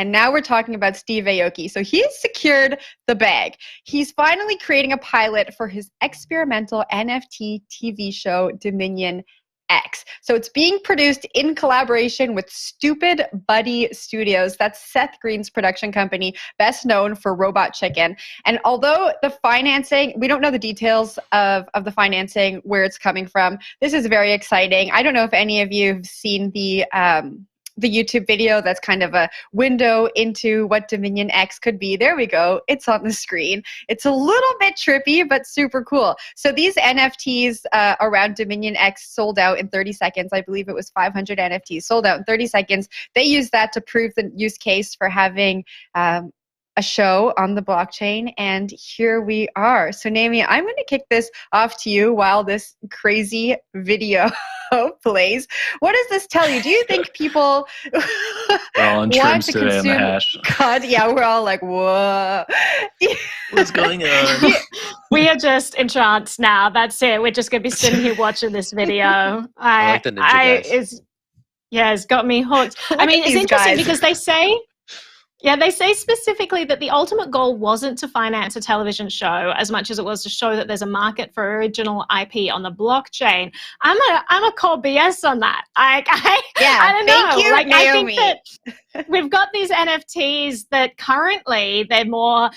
and now we're talking about Steve Aoki. So he's secured the bag. He's finally creating a pilot for his experimental NFT TV show, Dominion X. So it's being produced in collaboration with Stupid Buddy Studios. That's Seth Green's production company, best known for Robot Chicken. And although the financing, we don't know the details of the financing, where it's coming from, this is very exciting. I don't know if any of you have seen the YouTube video that's kind of a window into what Dominion X could be. There we go. It's on the screen. It's a little bit trippy, but super cool. So these NFTs around Dominion X sold out in 30 seconds. I believe it was 500 NFTs sold out in 30 seconds. They used that to prove the use case for having a show on the blockchain, and here we are. So Naomi, I'm going to kick this off to you while this crazy video plays. What does this tell you? Do you think people we're all on want to today consume in the hash. content? Yeah, we're all like, whoa. What's going on? We are just entranced now. That's it. We're just going to be sitting here watching this video. I like the ninja guys. It's got me hooked. I mean, it's interesting because they say specifically that the ultimate goal wasn't to finance a television show as much as it was to show that there's a market for original IP on the blockchain. I'm a call BS on that. I don't know. Thank you, like, Naomi. I think that we've got these NFTs that currently they're more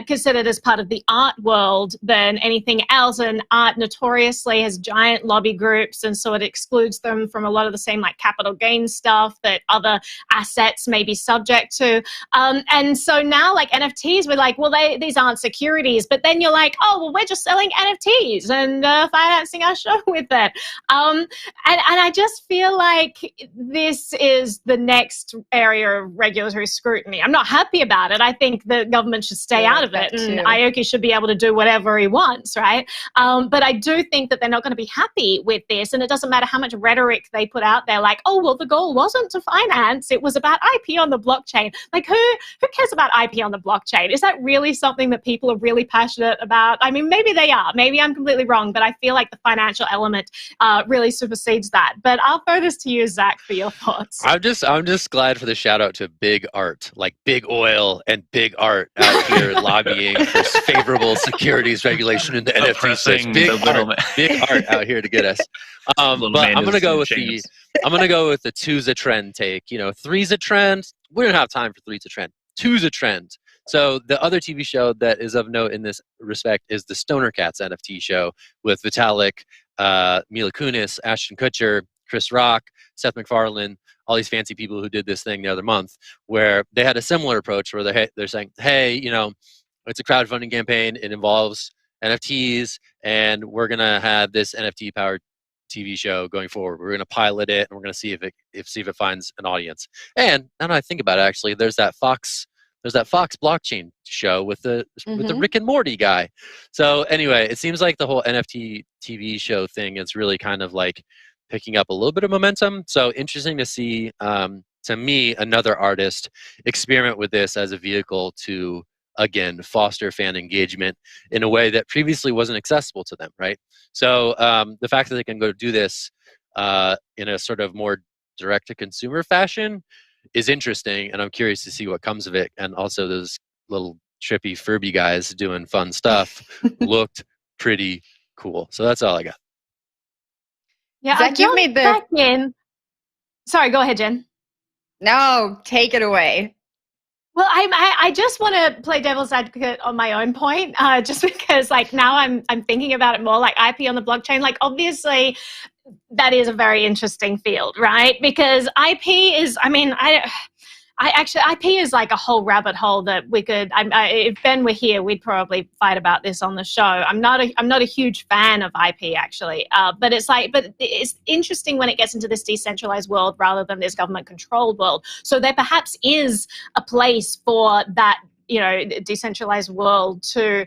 considered as part of the art world than anything else, and art notoriously has giant lobby groups, and so it excludes them from a lot of the same like capital gain stuff that other assets may be subject to. And so now, like NFTs, we're like, well, these aren't securities. But then you're like, oh, well, we're just selling NFTs and financing our show with it. And I just feel like this is the next area of regulatory scrutiny. I'm not happy about it. I think the government should stay out of it, and Aoki should be able to do whatever he wants, right? But I do think that they're not going to be happy with this, and it doesn't matter how much rhetoric they put out there, like, oh, well, the goal wasn't to finance; it was about IP on the blockchain. Like, who cares about IP on the blockchain? Is that really something that people are really passionate about? I mean, maybe they are. Maybe I'm completely wrong, but I feel like the financial element really supersedes that. But I'll throw this to you, Zach, for your thoughts. I'm just glad for the shout out to big art, like big oil and big art out here lobbying for favorable securities regulation in the NFT space. Big art out here to get us. But I'm gonna go with the two's a trend take. You know, three's a trend. We don't have time for three's a trend. Two's a trend. So the other TV show that is of note in this respect is the Stoner Cats NFT show with Vitalik, Mila Kunis, Ashton Kutcher, Chris Rock, Seth MacFarlane, all these fancy people who did this thing the other month, where they had a similar approach where they're saying, hey, you know, it's a crowdfunding campaign. It involves NFTs, and we're going to have this NFT-powered TV show going forward. We're going to pilot it, and we're going to see if it finds an audience. And now that I think about it, actually, there's that Fox blockchain show with the Rick and Morty guy. So anyway, it seems like the whole NFT TV show thing is really kind of like picking up a little bit of momentum. So interesting to see, to me, another artist experiment with this as a vehicle to, again, foster fan engagement in a way that previously wasn't accessible to them, right? So the fact that they can go do this in a sort of more direct-to-consumer fashion is interesting, and I'm curious to see what comes of it. And also those little trippy Furby guys doing fun stuff looked pretty cool. So that's all I got. Yeah, Zach, you've made back in. Sorry, go ahead, Jen. No, take it away. Well, I just want to play devil's advocate on my own point, just because like now I'm thinking about it more, like IP on the blockchain. Like obviously, that is a very interesting field, right? Because IP is, I mean, IP is like a whole rabbit hole that we could. If Ben were here, we'd probably fight about this on the show. I'm not a huge fan of IP actually, but it's interesting when it gets into this decentralized world rather than this government controlled world. So there perhaps is a place for that, you know, decentralized world to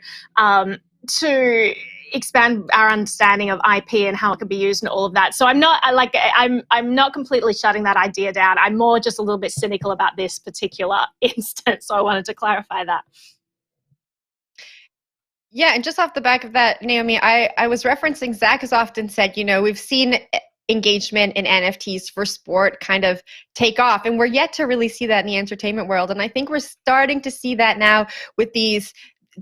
expand our understanding of IP and how it can be used and all of that. So I'm not completely shutting that idea down. I'm more just a little bit cynical about this particular instance. So I wanted to clarify that. Yeah, and just off the back of that, Naomi, I was referencing, Zach has often said, you know, we've seen engagement in NFTs for sport kind of take off. And we're yet to really see that in the entertainment world. And I think we're starting to see that now with these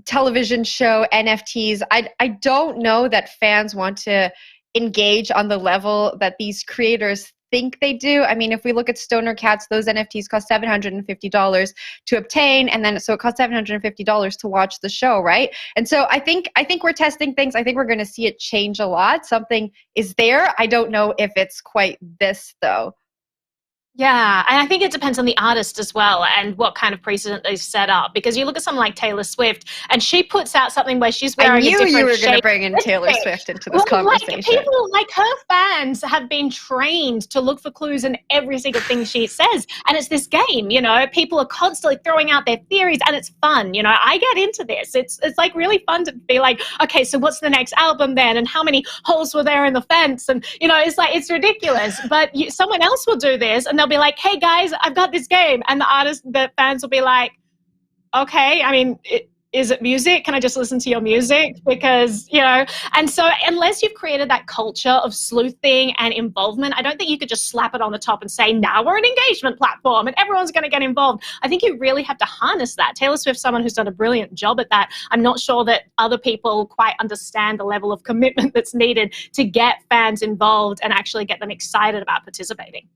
television show NFTs. I don't know that fans want to engage on the level that these creators think they do. I mean, if we look at Stoner Cats, those NFTs cost $750 to obtain, and then so it costs $750 to watch the show, right? And so I think we're testing things. I think we're going to see it change a lot. Something is there. I don't know if it's quite this though. Yeah, and I think it depends on the artist as well and what kind of precedent they set up. Because you look at someone like Taylor Swift, and she puts out something where she's wearing a different you were going to shape. bring in Taylor Swift into this conversation. Like, people, like her fans have been trained to look for clues in every single thing she says. And it's this game, you know, people are constantly throwing out their theories, and it's fun. You know, I get into this. It's like really fun to be like, okay, so what's the next album then? And how many holes were there in the fence? And, you know, it's like, it's ridiculous. But someone else will do this, and they'll be like, hey guys, I've got this game, and the fans will be like, okay, I mean, is it music? Can I just listen to your music? Because, you know, and so unless you've created that culture of sleuthing and involvement, I don't think you could just slap it on the top and say, now we're an engagement platform and everyone's going to get involved. I think you really have to harness that. Taylor Swift's someone who's done a brilliant job at that. I'm not sure that other people quite understand the level of commitment that's needed to get fans involved and actually get them excited about participating.